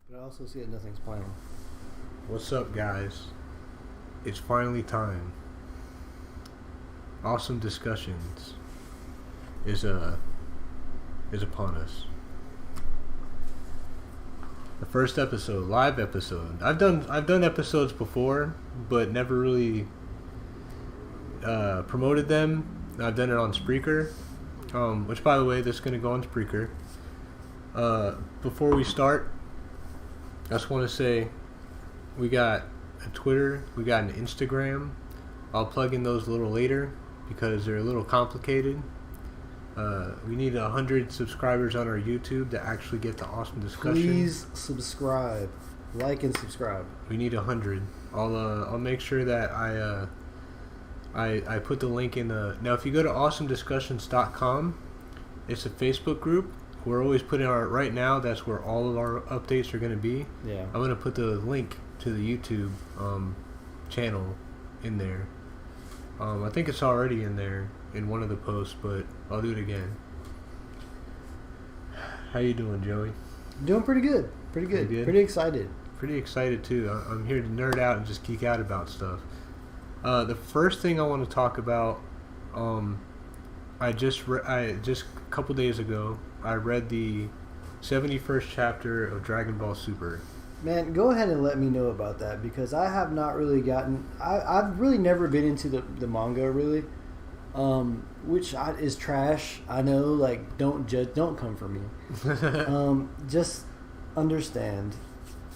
But I also see that nothing's playing. What's up, guys? It's finally time. Awesome discussions is upon us. The first episode, live episode. I've done episodes before, but never really promoted them. I've done it on Spreaker, which, by the way, this is gonna go on Spreaker. Before we start, I just want to say we got a Twitter, we got an Instagram. I'll plug in those a little later because they're a little complicated. We need 100 subscribers on our YouTube to actually get the awesome discussion. Please subscribe, like and subscribe. We need 100. I'll make sure that I put the link in the. Now, if you go to awesomediscussions.com, it's a Facebook group. We're always putting our right now. That's where all of our updates are going to be. Yeah. I'm going to put the link to the YouTube channel in there. I think it's already in there in one of the posts, but I'll do it again. How you doing, Joey? Doing pretty good. Pretty good. Pretty excited. Pretty excited too. I'm here to nerd out and just geek out about stuff. The first thing I want to talk about, I just a couple days ago, I read the 71st chapter of Dragon Ball Super. Man, go ahead and let me know about that because I have not really gotten. I've really never been into the manga really, which is trash. I know, like, don't judge, don't come for me. Just understand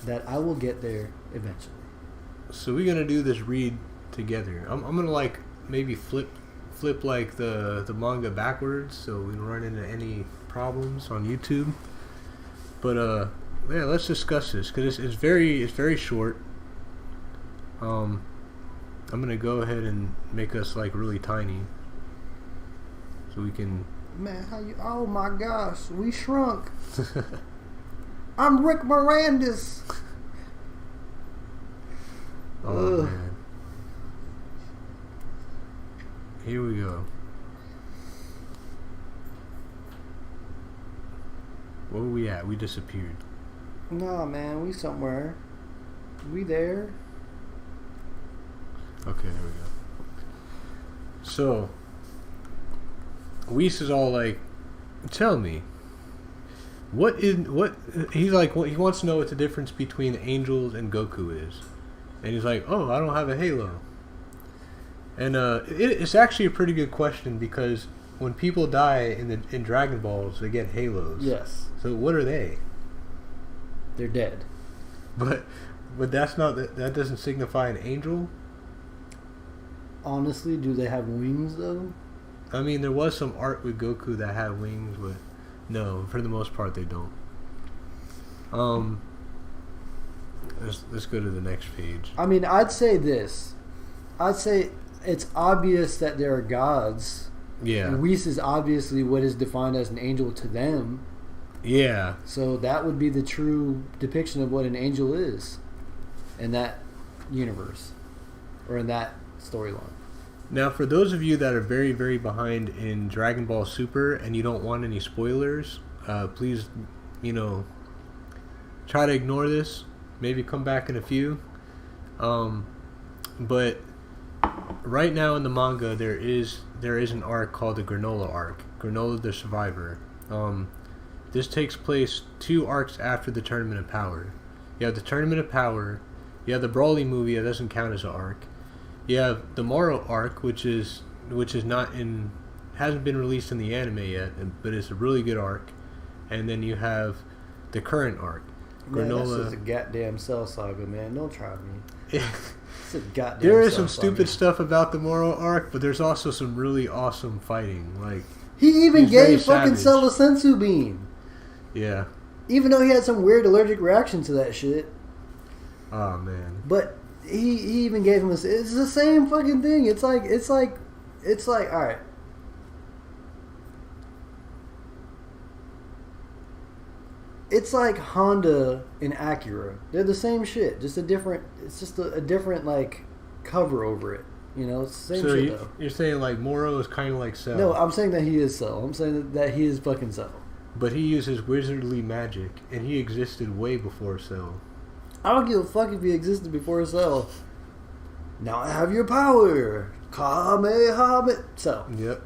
that I will get there eventually. So we're gonna do this read together. I'm gonna like maybe flip like the manga backwards so we don't run into any problems on YouTube. But yeah, let's discuss this because it's very short. I'm gonna go ahead and make us like really tiny so we can. Man, how you? Oh my gosh, we shrunk. I'm Rick Morandas. Oh man. Here we go. Where were we at? We disappeared. Nah, man, we somewhere. We there. Okay, there we go. So, Whis is all like, tell me, he's like, he wants to know what the difference between angels and Goku is. And he's like, oh, I don't have a halo. And it's actually a pretty good question because when people die in Dragon Balls, they get halos. Yes. So what are they? They're dead. But that's not that doesn't signify an angel. Honestly, do they have wings though? I mean, there was some art with Goku that had wings, but no, for the most part they don't. Let's go to the next page. I mean, I'd say this. I'd say it's obvious that there are gods. Yeah. And Whis is obviously what is defined as an angel to them. Yeah. So that would be the true depiction of what an angel is in that universe or in that storyline. Now, for those of you that are very, very behind in Dragon Ball Super and you don't want any spoilers, please, try to ignore this. Maybe come back in a few. But right now in the manga, there is an arc called the Granola arc. Granola the Survivor. This takes place 2 arcs after the Tournament of Power. You have the Tournament of Power. You have the Broly movie that doesn't count as an arc. You have the Moro arc, which is hasn't been released in the anime yet, but it's a really good arc. And then you have the current arc. Man, Granola. that's just a goddamn Cell Saga, man. Don't try me. It's a goddamn There is Cell some stupid Saga. stuff about the Moro arc, but there's also some really awesome fighting. Like, He even he's very gave fucking savage. Cell a sensu bean. Yeah. Even though he had some weird allergic reaction to that shit. Oh man. But he even gave him a... It's the same fucking thing. It's like, alright. It's like Honda and Acura. They're the same shit. Just a different... It's just a different, like, cover over it. It's the same So shit, though. you're saying like Moro is kind of like Cell? No, I'm saying that he is Cell. I'm saying that he is fucking Cell. but he uses wizardly magic, and he existed way before Cell. I don't give a fuck if he existed before Cell. Now I have your power. Kamehameha. So. Yep.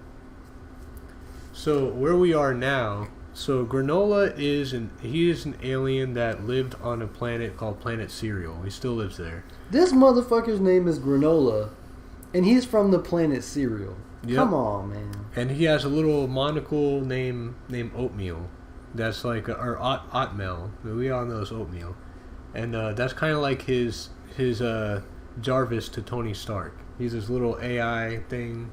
So where we are now, so Granola is an alien that lived on a planet called Planet Cereal. He still lives there. This motherfucker's name is Granola, and he's from the planet Cereal. Yep. Come on, man. And he has a little monocle named Oatmeal. That's like or Oatmeal. We all know it's Oatmeal, and that's kind of like his Jarvis to Tony Stark. He's this little AI thing.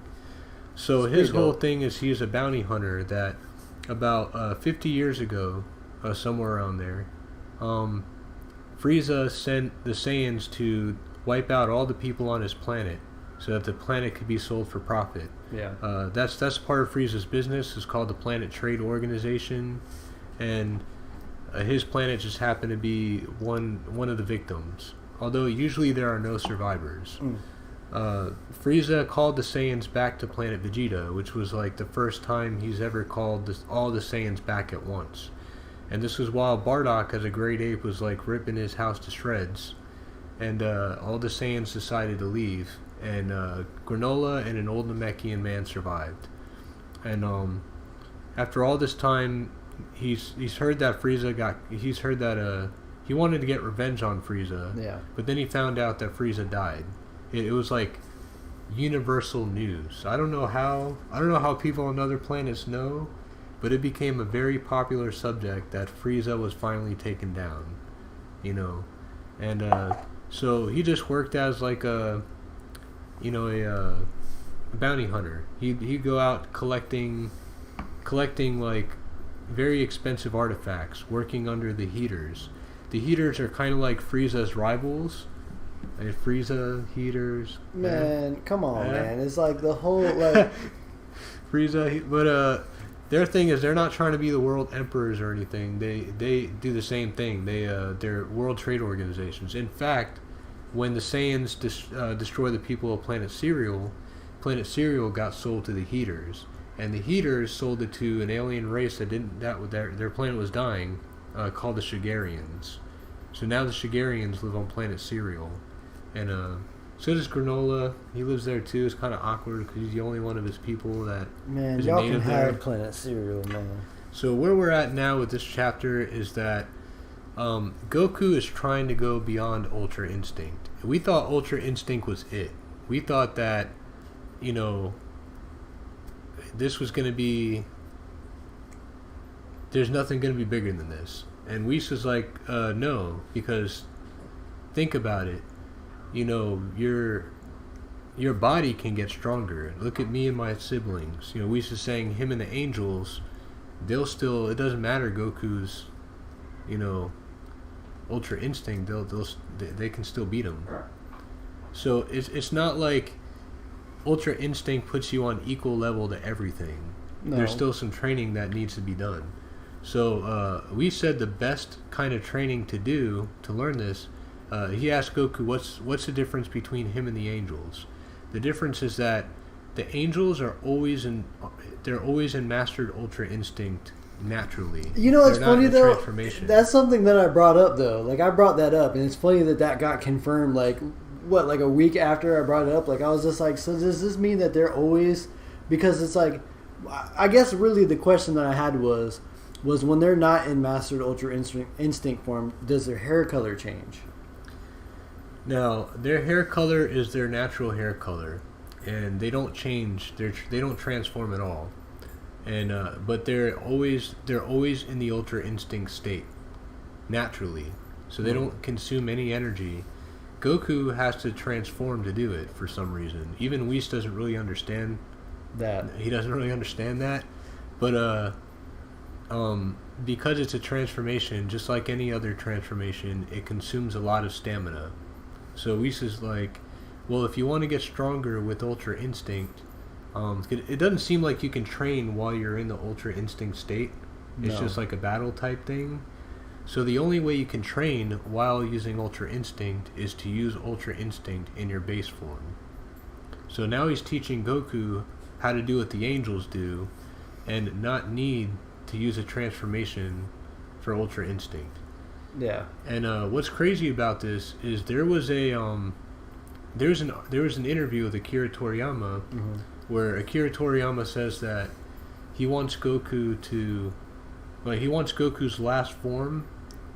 So his whole thing is he's a bounty hunter that about 50 years ago, somewhere around there, Frieza sent the Saiyans to wipe out all the people on his planet so that the planet could be sold for profit. Yeah. That's part of Frieza's business. It's called the Planet Trade Organization, and his planet just happened to be one of the victims. Although usually there are no survivors. Frieza called the Saiyans back to planet Vegeta, which was like the first time he's ever called all the Saiyans back at once. And this was while Bardock, as a great ape, was like ripping his house to shreds. And all the Saiyans decided to leave. And Granola and an old Namekian man survived. And after all this time, he's heard that he wanted to get revenge on Frieza. Yeah. But then he found out that Frieza died. It was like universal news. I don't know how people on other planets know, but it became a very popular subject that Frieza was finally taken down. You know, and so he just worked as like a bounty hunter. He'd go out collecting like very expensive artifacts, working under the Heaters. The Heaters are kind of like Frieza's rivals. And Frieza, Heaters. Man, come on, man. It's like the whole like Frieza, but their thing is they're not trying to be the world emperors or anything. They do the same thing. They're world trade organizations. In fact, when the Saiyans destroy the people of Planet Cereal got sold to the Heaters, and the Heaters sold it to an alien race their planet was dying, called the Shigarians. So now the Shigarians live on Planet Cereal, and so does Granola. He lives there too. It's kind of awkward because he's the only one of his people that is y'all native can there. have Planet Cereal, man. So where we're at now with this chapter is that Goku is trying to go beyond Ultra Instinct. We thought Ultra Instinct was it. We thought that, this was going to be... There's nothing going to be bigger than this. And Whis was like, no, because think about it. Your body can get stronger. Look at me and my siblings. Whis is saying him and the angels, it doesn't matter Goku's, Ultra Instinct, they can still beat him. So it's not like Ultra Instinct puts you on equal level to everything. No. There's still some training that needs to be done. So we said the best kind of training to do to learn this. He asked Goku, "What's the difference between him and the angels?" The difference is that the angels are always in mastered Ultra Instinct naturally. It's funny though. That's something that I brought up though. Like I brought that up, and it's funny that got confirmed. Like a week after I brought it up. Like I was just like, so does this mean that they're always? Because it's like, I guess really the question that I had was when they're not in mastered Ultra Instinct form, does their hair color change? No, their hair color is their natural hair color, and they don't change. They don't transform at all, and but they're always in the Ultra Instinct state naturally, so they don't consume any energy. Goku has to transform to do it for some reason. Even Whis doesn't really understand that. He doesn't really understand that, but because it's a transformation, just like any other transformation, it consumes a lot of stamina. So Whis is like, well, if you want to get stronger with Ultra Instinct, it doesn't seem like you can train while you're in the Ultra Instinct state. It's just like a battle type thing. So the only way you can train while using Ultra Instinct is to use Ultra Instinct in your base form. So now he's teaching Goku how to do what the angels do and not need to use a transformation for Ultra Instinct. Yeah. And what's crazy about this is there was an interview with Akira Toriyama where Akira Toriyama says that he wants Goku's last form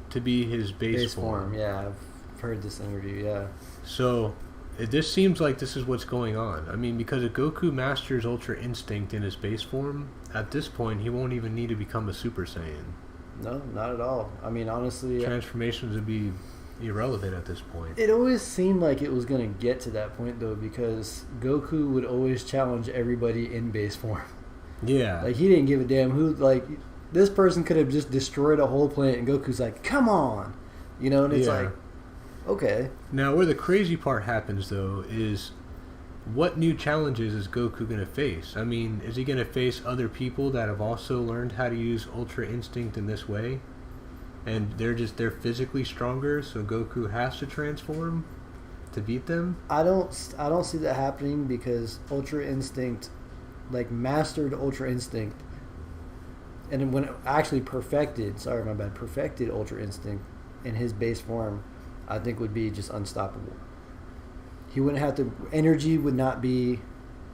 to be his base form. Yeah, I've heard this interview. Yeah. So this seems like this is what's going on. I mean, because if Goku masters Ultra Instinct in his base form, at this point he won't even need to become a Super Saiyan. No, not at all. I mean, honestly, transformations would be irrelevant at this point. It always seemed like it was going to get to that point, though, because Goku would always challenge everybody in base form. Yeah. Like, he didn't give a damn who, like, this person could have just destroyed a whole planet, and Goku's like, come on! You know, and it's like, okay. Now, where the crazy part happens, though, is what new challenges is Goku going to face? I mean, is he going to face other people that have also learned how to use Ultra Instinct in this way? And they're physically stronger, so Goku has to transform to beat them? I don't see that happening, because Ultra Instinct, like, mastered Ultra Instinct, and when it actually perfected Ultra Instinct in his base form, I think would be just unstoppable. He wouldn't have to. Energy would not be.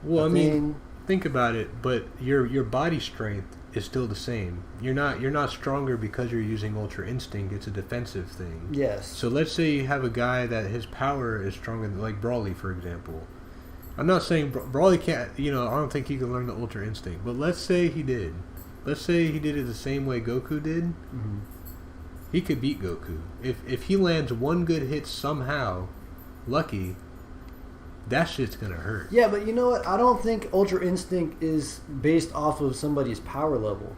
Well, I mean, think about it. But your body strength is still the same. You're not stronger because you're using Ultra Instinct. It's a defensive thing. Yes. So let's say you have a guy that his power is stronger than, like Broly, for example. I'm not saying Broly can't. I don't think he can learn the Ultra Instinct. But let's say he did. Let's say he did it the same way Goku did. Mm-hmm. He could beat Goku if he lands one good hit somehow. Lucky. That shit's gonna hurt. Yeah, but you know what? I don't think Ultra Instinct is based off of somebody's power level.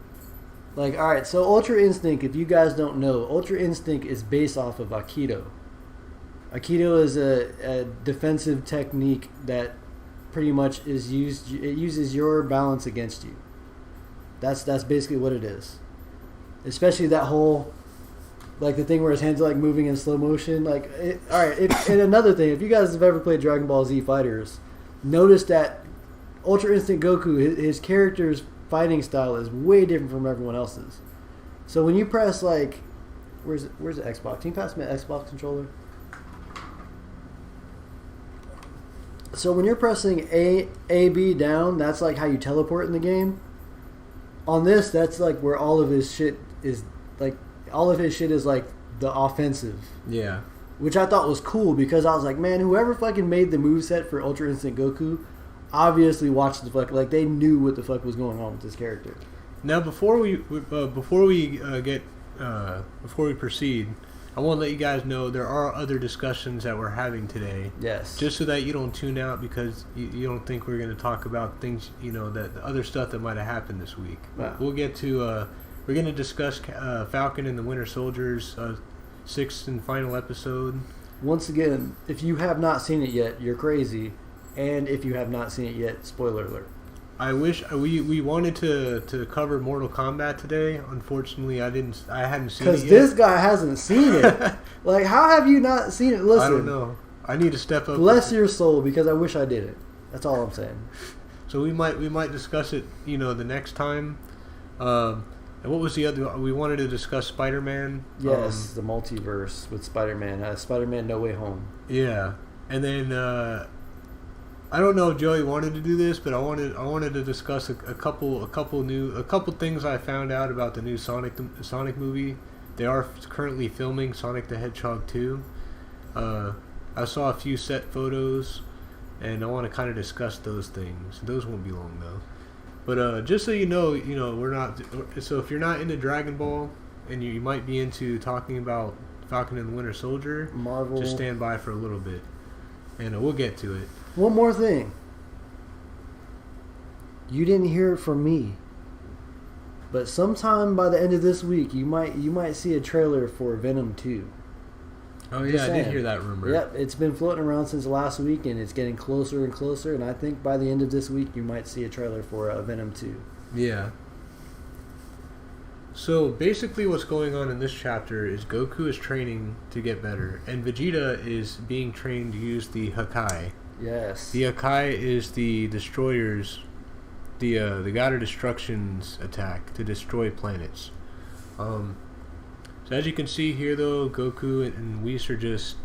Like, alright, so Ultra Instinct, if you guys don't know, Ultra Instinct is based off of Aikido. Aikido is a defensive technique that pretty much is used. It uses your balance against you. That's basically what it is. Especially that whole, like, the thing where his hands are, like, moving in slow motion. Like, alright, and another thing, if you guys have ever played Dragon Ball Z Fighters, notice that Ultra Instinct Goku, his character's fighting style is way different from everyone else's. So when you press, like, where's the Xbox? Can you pass me an Xbox controller? So when you're pressing A, B down, that's like how you teleport in the game. On this, that's like where all of his shit is, like, all of his shit is like the offensive. Yeah. Which I thought was cool, because I was like, man, whoever fucking made the moveset for Ultra Instinct Goku obviously watched the fuck, like, they knew what the fuck was going on with this character. Now, before we proceed, I want to let you guys know there are other discussions that we're having today. Yes. Just so that you don't tune out because you don't think we're going to talk about things, that the other stuff that might have happened this week. Wow. We'll get to, we're going to discuss Falcon and the Winter Soldier's 6th and final episode. Once again, if you have not seen it yet, you're crazy. And if you have not seen it yet, spoiler alert. I wish we wanted to cover Mortal Kombat today. Unfortunately, I hadn't seen it yet. Because this guy hasn't seen it. Like, how have you not seen it? Listen, I don't know. I need to step up. Bless your soul, because I wish I did it. That's all I'm saying. So we might discuss it, the next time. And what was the other? We wanted to discuss Spider-Man. Yes, the multiverse with Spider-Man. Spider-Man No Way Home. Yeah, and then. I don't know if Joey wanted to do this, but I wanted to discuss a couple things I found out about the new Sonic movie. They are currently filming Sonic the Hedgehog 2. I saw a few set photos, and I want to kind of discuss those things. Those won't be long though. But just so you know, we're not. So if you're not into Dragon Ball, and you might be into talking about Falcon and the Winter Soldier, Marvel, just stand by for a little bit, and we'll get to it. One more thing. You didn't hear it from me, but sometime by the end of this week, you might see a trailer for Venom 2. Oh yeah, I did hear that rumor. Yep, it's been floating around since last week, and it's getting closer and closer. And I think by the end of this week, you might see a trailer for Venom 2. Yeah. So basically, what's going on in this chapter is Goku is training to get better, and Vegeta is being trained to use the Hakai. Yes. The Hakai is the Destroyer's the God of Destruction's attack to destroy planets. So as you can see here, though, Goku and Whis are just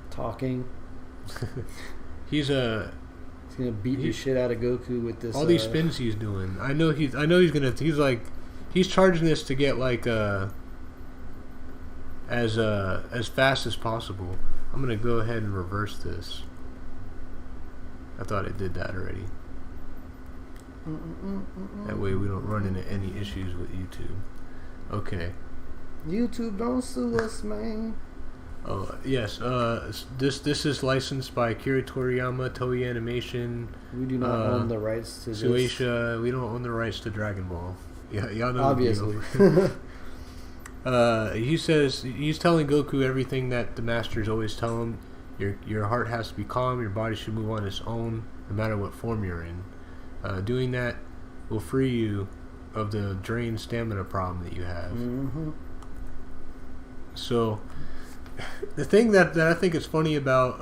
talking. He's gonna beat the shit out of Goku with this. All these spins he's doing. I know he's gonna. He's charging this to get like as fast as possible. I'm gonna go ahead and reverse this. I thought it did that already. That way we don't run into any issues with YouTube. Okay. YouTube, don't sue us, man. Oh yes. This is licensed by Akira Toriyama, Toei Animation. We do not own the rights to Shueisha. We don't own the rights to Dragon Ball. Yeah, y'all know. Obviously. He says he's telling Goku everything that the masters always tell him. Your heart has to be calm. Your body should move on its own, no matter what form you're in. Doing that will free you of the drained stamina problem that you have. Mm-hmm. So, the thing that I think is funny about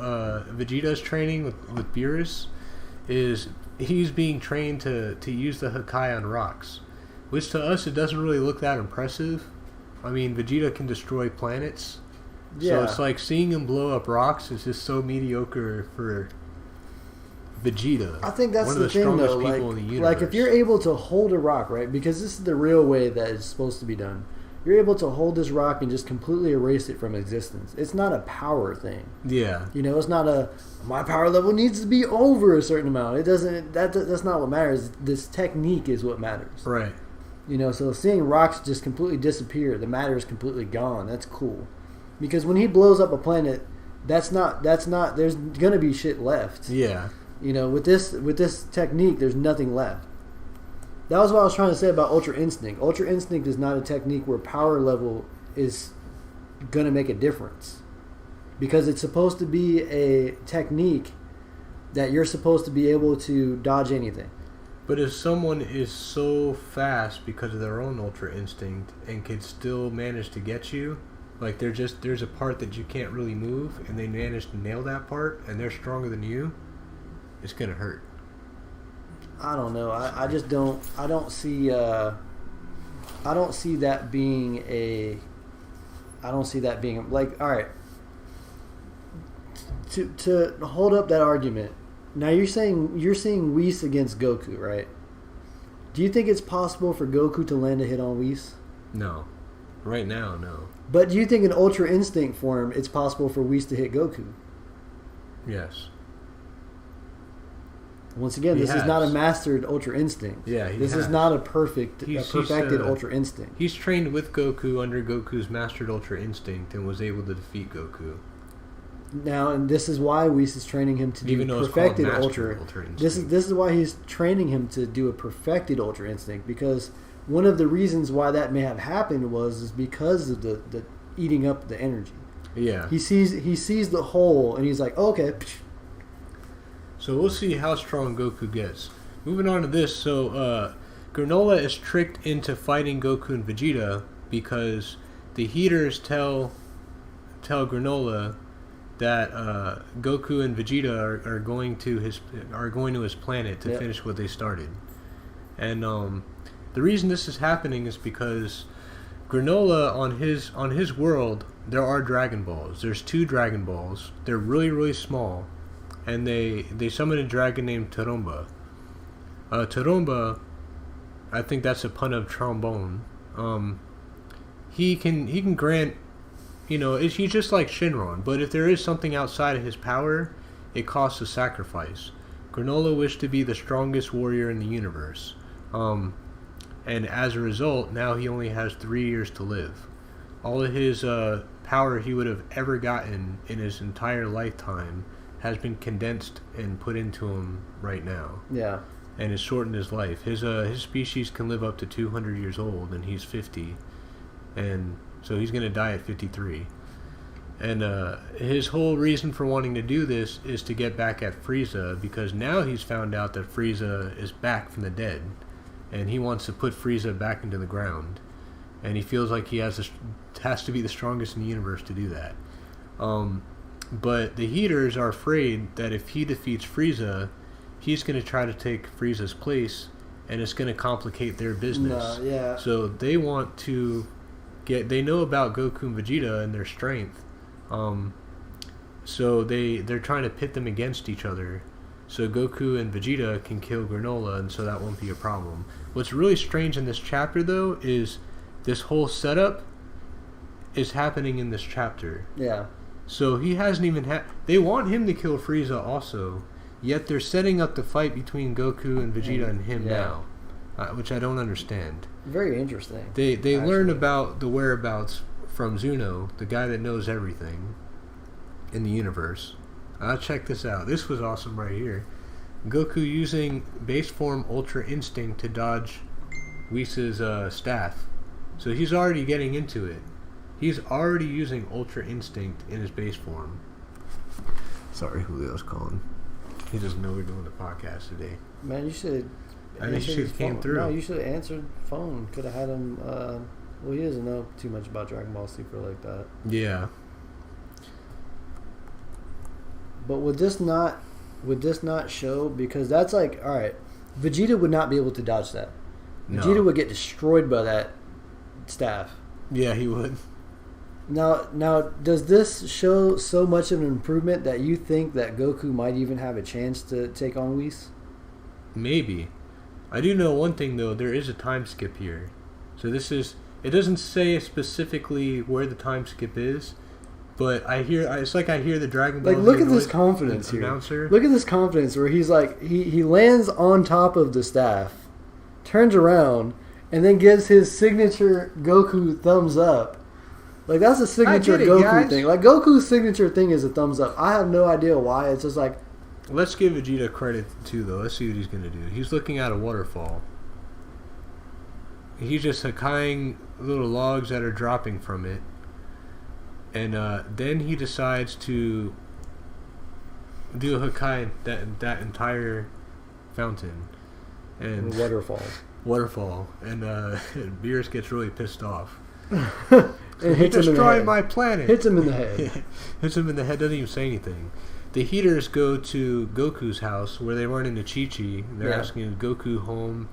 Vegeta's training with Beerus is he's being trained to use the Hakai on rocks, which to us it doesn't really look that impressive. I mean, Vegeta can destroy planets, so it's like seeing him blow up rocks is just so mediocre for Vegeta. I think that's one of the thing, strongest though. people in the universe. Like if you're able to hold a rock, right? Because this is the real way that it's supposed to be done. You're able to hold this rock and just completely erase it from existence. It's not a power thing. Yeah. You know, it's not my power level needs to be over a certain amount. It doesn't. That's not what matters. This technique is what matters. Right. You know, so seeing rocks just completely disappear, the matter is completely gone. That's cool. Because when he blows up a planet, that's not. There's gonna be shit left. Yeah. You know, with this technique, there's nothing left. That was what I was trying to say about Ultra Instinct. Ultra Instinct is not a technique where power level is going to make a difference. Because it's supposed to be a technique that you're supposed to be able to dodge anything. But if someone is so fast because of their own Ultra Instinct and can still manage to get you, like there's a part that you can't really move and they manage to nail that part and they're stronger than you, it's going to hurt. I don't know. I just don't. I don't see that being a. I don't see that being like. All right. To hold up that argument. Now you're seeing Whis against Goku, right? Do you think it's possible for Goku to land a hit on Whis? No. Right now, no. But do you think in Ultra Instinct form it's possible for Whis to hit Goku? Yes. Once again, this is not a mastered Ultra Instinct. Yeah, this is not a perfected Ultra Instinct. He's trained with Goku under Goku's mastered Ultra Instinct and was able to defeat Goku. Now, and this is why Whis is training him to do perfected Ultra Instinct. This is why he's training him to do a perfected Ultra Instinct, because one of the reasons why that may have happened is because of the eating up the energy. Yeah. He sees the hole and he's like, oh, okay. So we'll see how strong Goku gets. Moving on to this, so Granola is tricked into fighting Goku and Vegeta because the Heaters tell Granola that Goku and Vegeta are going to his planet to finish what they started. And the reason this is happening is because Granola on his world there are Dragon Balls. There's 2 Dragon Balls. They're really, really small. And they summon a dragon named Tarumba. Tarumba, I think that's a pun of trombone. He can grant, he's just like Shenron. But if there is something outside of his power, it costs a sacrifice. Granola wished to be the strongest warrior in the universe, and as a result, now he only has 3 years to live. All of his power he would have ever gotten in his entire lifetime has been condensed and put into him right now. Yeah. And has shortened his life. His species can live up to 200 years old, and he's 50. And so he's going to die at 53. And his whole reason for wanting to do this is to get back at Frieza, because now he's found out that Frieza is back from the dead. And he wants to put Frieza back into the ground. And he feels like he has to be the strongest in the universe to do that. But the Heaters are afraid that if he defeats Frieza, he's going to try to take Frieza's place, and it's going to complicate their business. No, yeah. So they want to they know about Goku and Vegeta and their strength. So they're trying to pit them against each other. So Goku and Vegeta can kill Granola, and so that won't be a problem. What's really strange in this chapter, though, is this whole setup is happening in this chapter. Yeah. So he hasn't even they want him to kill Frieza also, yet they're setting up the fight between Goku and Vegeta and him now, which I don't understand. Very interesting. They learn about the whereabouts from Zuno, the guy that knows everything in the universe. Check this out. This was awesome right here. Goku using base form Ultra Instinct to dodge Whis' staff. So he's already getting into it. He's already using Ultra Instinct in his base form. Sorry, Julio's calling. He doesn't know we're doing the podcast today. Man, you should. I think he should have came through. No, you should have answered phone. Could have had him. Well, he doesn't know too much about Dragon Ball Super like that. Yeah. But would this not show? Because that's like, all right, Vegeta would not be able to dodge that. No. Vegeta would get destroyed by that staff. Yeah, he would. Now, does this show so much of an improvement that you think that Goku might even have a chance to take on Whis? Maybe. I do know one thing though. There is a time skip here, so this is. It doesn't say specifically where the time skip is. But it's like I hear the Dragon Ball. Like, look at this confidence here. Announcer. Look at this confidence where he's like, he lands on top of the staff, turns around, and then gives his signature Goku thumbs up. Like, that's a signature Goku thing. Like, Goku's signature thing is a thumbs up. I have no idea why. It's just like... Let's give Vegeta credit, too, though. Let's see what he's going to do. He's looking at a waterfall. He's just Hakkaiing little logs that are dropping from it. And then he decides to do a Hakai that entire fountain and waterfall, and Beerus gets really pissed off. And hits him destroying my planet. Hits him in the head. Hits him in the head. Doesn't even say anything. The Heaters go to Goku's house where they run into Chi-Chi. They're asking Goku home,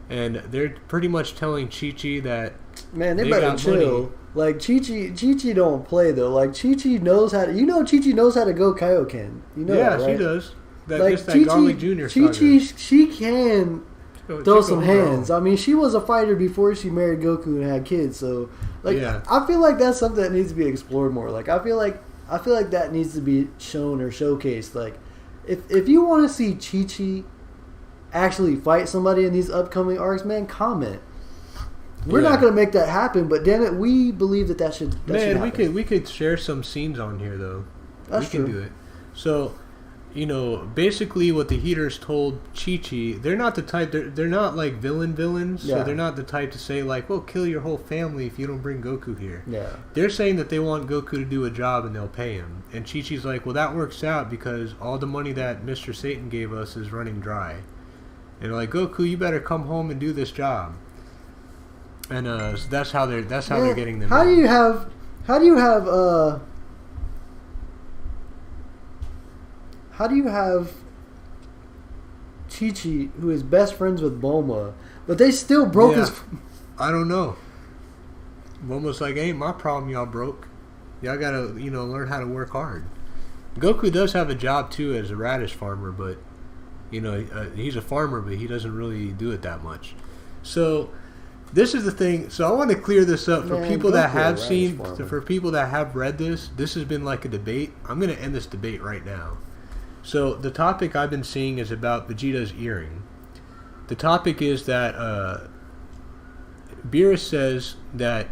and they're pretty much telling Chi-Chi that they better chill. Money. Like, Chi-Chi don't play, though. Like, Chi-Chi knows how to... You know Chi-Chi knows how to go Kaioken. You know that, right? She does. That Garlic Jr. Chi-Chi, she can throw some hands. I mean, she was a fighter before she married Goku and had kids, so... Like, I feel like that's something that needs to be explored more. Like, I feel like that needs to be shown or showcased. Like, if you want to see Chi-Chi actually fight somebody in these upcoming arcs, man, comment. We're not going to make that happen, but damn it, we believe that should happen. we could share some scenes on here though. That's true. We can do it. So, basically what the Heaters told Chi-Chi, they're not the type. They're not like villains. Yeah. So they're not the type to say like, "Well, kill your whole family if you don't bring Goku here." Yeah. They're saying that they want Goku to do a job and they'll pay him. And Chi-Chi's like, "Well, that works out because all the money that Mr. Satan gave us is running dry." And they're like, "Goku, you better come home and do this job." And so that's how they're getting them. How do you have Chi-Chi, who is best friends with Bulma, but they still broke his... I don't know. Bulma's like, ain't my problem y'all broke. Y'all gotta, learn how to work hard. Goku does have a job, too, as a radish farmer, but, he's a farmer, but he doesn't really do it that much. So... This is the thing. So I want to clear this up for people that have seen, for people that have read this. This has been like a debate. I'm going to end this debate right now. So the topic I've been seeing is about Vegeta's earring. The topic is that Beerus says that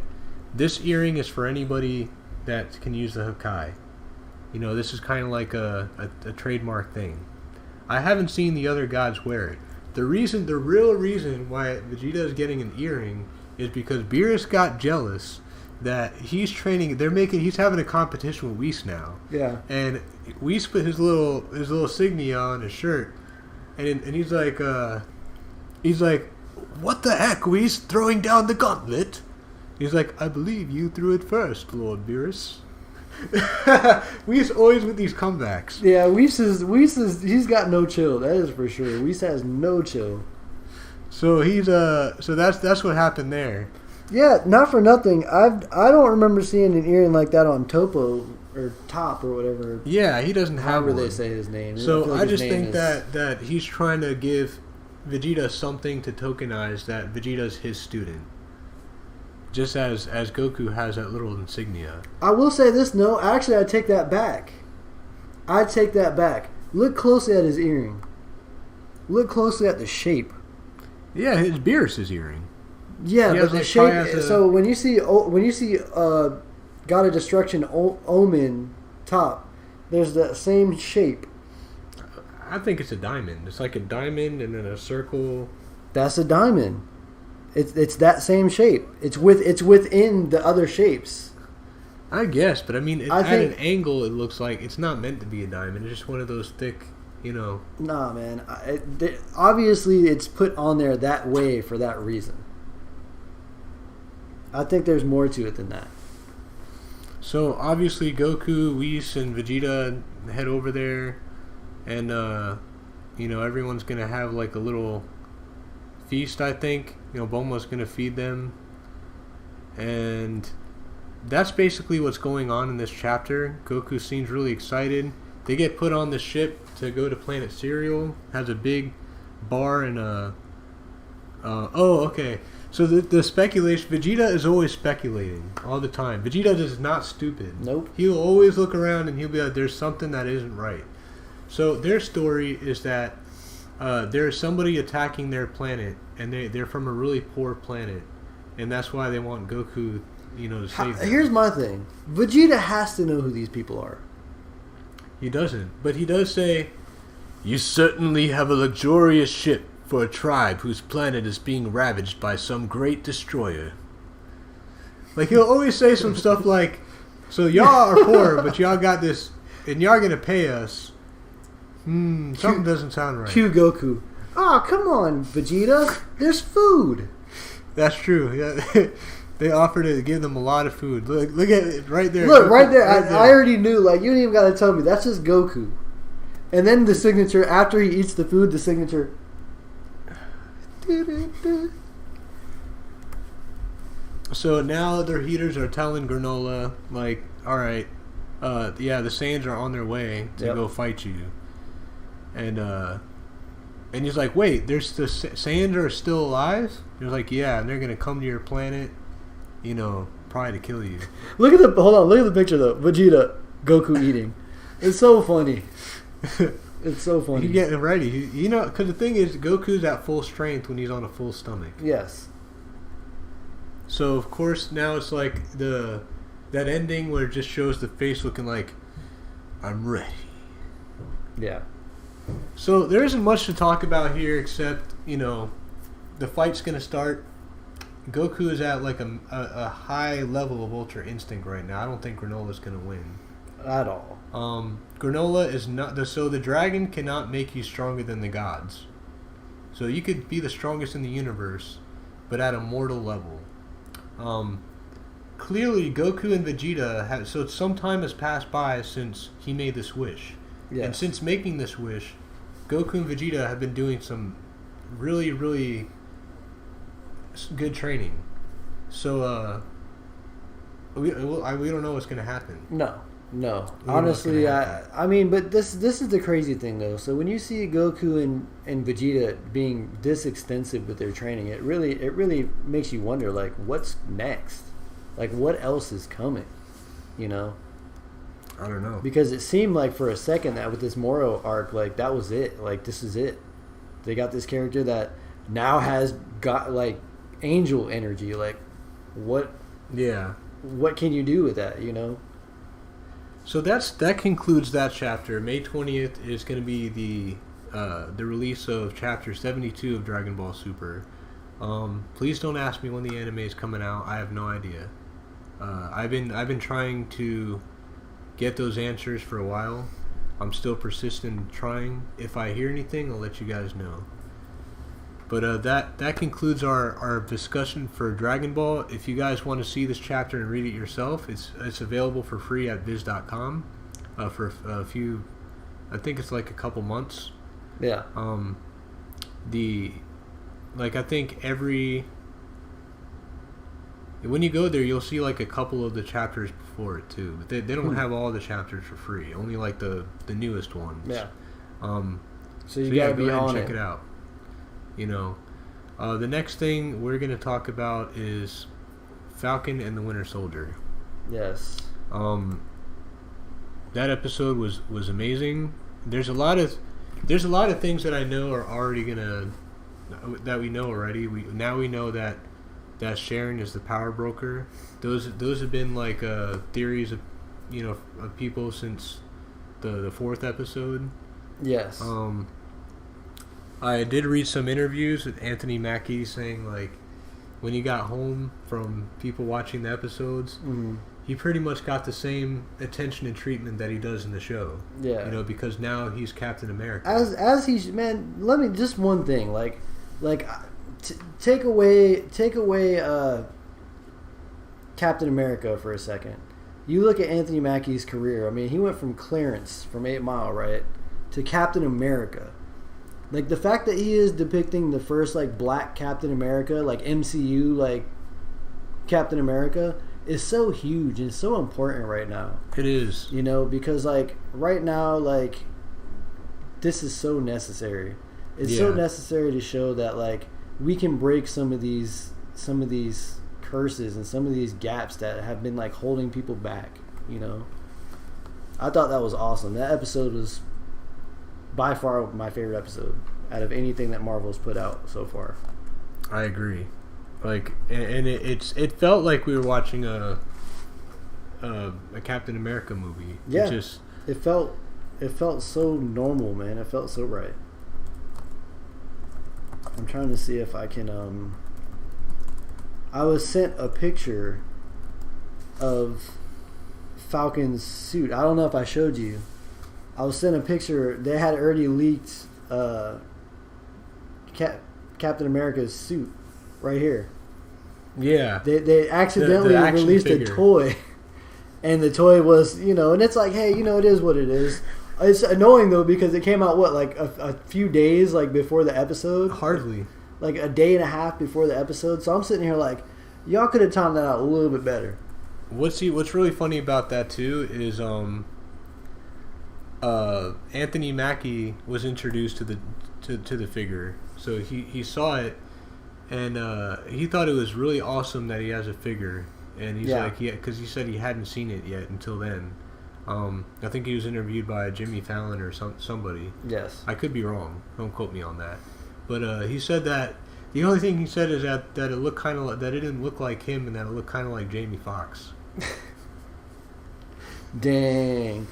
this earring is for anybody that can use the Hakai. This is kind of like a trademark thing. I haven't seen the other gods wear it. The real reason why Vegeta is getting an earring is because Beerus got jealous that he's training. He's having a competition with Whis now. Yeah. And Whis put his little signia on his shirt, and he's like, "What the heck, Whis? Throwing down the gauntlet?" He's like, "I believe you threw it first, Lord Beerus." Whis always with these comebacks. Yeah, Whis is he's got no chill. That is for sure. Whis has no chill. So he's so that's what happened there. Yeah, not for nothing. I don't remember seeing an earring like that on Topo or Top or whatever. Yeah, he doesn't have however one. they say his name. So I just think that he's trying to give Vegeta something to tokenize that Vegeta's his student. Just as Goku has that little insignia. I will say this, no, actually I take that back. I take that back. Look closely at his earring. Look closely at the shape. Yeah, his Beerus' his earring. Yeah, but the shape. So when you see God of Destruction Omen Top, there's that same shape. I think it's a diamond. It's like a diamond and then a circle. That's a diamond. It's that same shape. It's within the other shapes. I guess, but I mean, at an angle, it looks like it's not meant to be a diamond. It's just one of those thick, you know. Nah, man. Obviously, it's put on there that way for that reason. I think there's more to it than that. So obviously, Goku, Whis, and Vegeta head over there, and you know, everyone's gonna have like a little feast. I think, you know, Bulma's gonna feed them, and that's basically what's going on in this chapter. Goku seems really excited. They get put on the ship to go to Planet Cereal. Has a big bar and a. Oh, okay. So the speculation, Vegeta is always speculating all the time. Vegeta is not stupid. Nope. He'll always look around and he'll be like, there's something that isn't right. So their story is that there's somebody attacking their planet, and they're from a really poor planet, and that's why they want Goku, you know, to save them. Here's my thing. Vegeta has to know who these people are. He doesn't. But he does say, "You certainly have a luxurious ship for a tribe whose planet is being ravaged by some great destroyer." Like, he'll always say some stuff like, "So y'all are poor, but y'all got this, and y'all gonna pay us." Something doesn't sound right. Cue Goku. Oh, come on, Vegeta. There's food. That's true. Yeah. They offered to give them a lot of food. Look at it right there. Look, right there. I already knew. Like, you didn't even got to tell me. That's just Goku. And then the signature, after he eats the food, the signature. So now their heaters are telling Granola, like, alright, yeah, the Saiyans are on their way to go fight you. And he's like, wait, there's the Saiyans are still alive? He's like, yeah, and they're going to come to your planet, you know, probably to kill you. Look at the picture though. Vegeta, Goku eating. It's so funny. It's so funny. He's getting ready. You know, because the thing is, Goku's at full strength when he's on a full stomach. Yes. So, of course, now it's like that ending where it just shows the face looking like, I'm ready. Yeah. So, there isn't much to talk about here except, you know, the fight's going to start. Goku is at like a high level of Ultra Instinct right now. I don't think Granola's going to win. At all. Granola is not... So the dragon cannot make you stronger than the gods. So you could be the strongest in the universe, but at a mortal level. Clearly, Goku and Vegeta have... So some time has passed by since he made this wish. Yes. And since making this wish, Goku and Vegeta have been doing some really, really good training. So, we don't know what's going to happen. No. Honestly, I mean, but this is the crazy thing, though. So when you see Goku and Vegeta being this extensive with their training, it really makes you wonder, like, what's next? Like, what else is coming? You know? I don't know. Because it seemed like for a second that with this Moro arc, like, that was it. Like, this is it. They got this character that now has got, like, angel energy. Like, what? Yeah. What can you do with that, you know? So that concludes that chapter. May 20th is going to be the release of chapter 72 of Dragon Ball Super. Please don't ask me when the anime is coming out. I have no idea. I've been trying to get those answers for a while. I'm still persistent in trying. If I hear anything, I'll let you guys know. But that concludes our discussion for Dragon Ball. If you guys want to see this chapter and read it yourself, it's available for free at viz.com for a few, I think it's like a couple months. Yeah. I think when you go there, you'll see like a couple of the chapters before it too. But they don't have all the chapters for free. Only like the newest ones. Yeah. So you gotta go ahead and check it out. You know, the next thing we're gonna talk about is Falcon and the Winter Soldier. Yes. That episode was amazing. There's a lot of things that I know are already that we know already. We know that Sharon is the power broker. Those have been like theories of of people since the fourth episode. Yes. I did read some interviews with Anthony Mackie saying like when he got home from people watching the episodes, he pretty much got the same attention and treatment that he does in the show. Yeah. Because now he's Captain America. As he's let me just one thing take away Captain America for a second. You look at Anthony Mackie's career. I mean, he went from Clarence from 8 Mile, right, to Captain America. Like the fact that he is depicting the first like black Captain America, like MCU, like Captain America, is so huge and so important right now. It is, because like right now, like this is so necessary. It's so necessary to show that like we can break some of these curses and some of these gaps that have been like holding people back. I thought that was awesome. That episode was by far my favorite episode out of anything that Marvel's put out so far. I agree. Like, and it felt like we were watching a Captain America movie. Yeah, it felt so normal, man. It felt so right. I'm trying to see if I can. I was sent a picture of Falcon's suit. I don't know if I showed you. I was sent a picture. They had already leaked Captain America's suit right here. Yeah. They accidentally the released figure. a toy, and the toy was and it's like, hey, it is what it is. It's annoying though because it came out like a few days like before the episode. Hardly. Like a day and a half before the episode. So I'm sitting here like, y'all could have timed that out a little bit better. What's really funny about that too is Anthony Mackie was introduced to the figure, so he saw it and he thought it was really awesome that he has a figure, and he's like, because he said he hadn't seen it yet until then. I think he was interviewed by Jimmy Fallon or somebody. Yes, I could be wrong. Don't quote me on that. But he said that the only thing he said is that it looked kind of that it didn't look like him, and that it looked kind of like Jamie Foxx. Dang.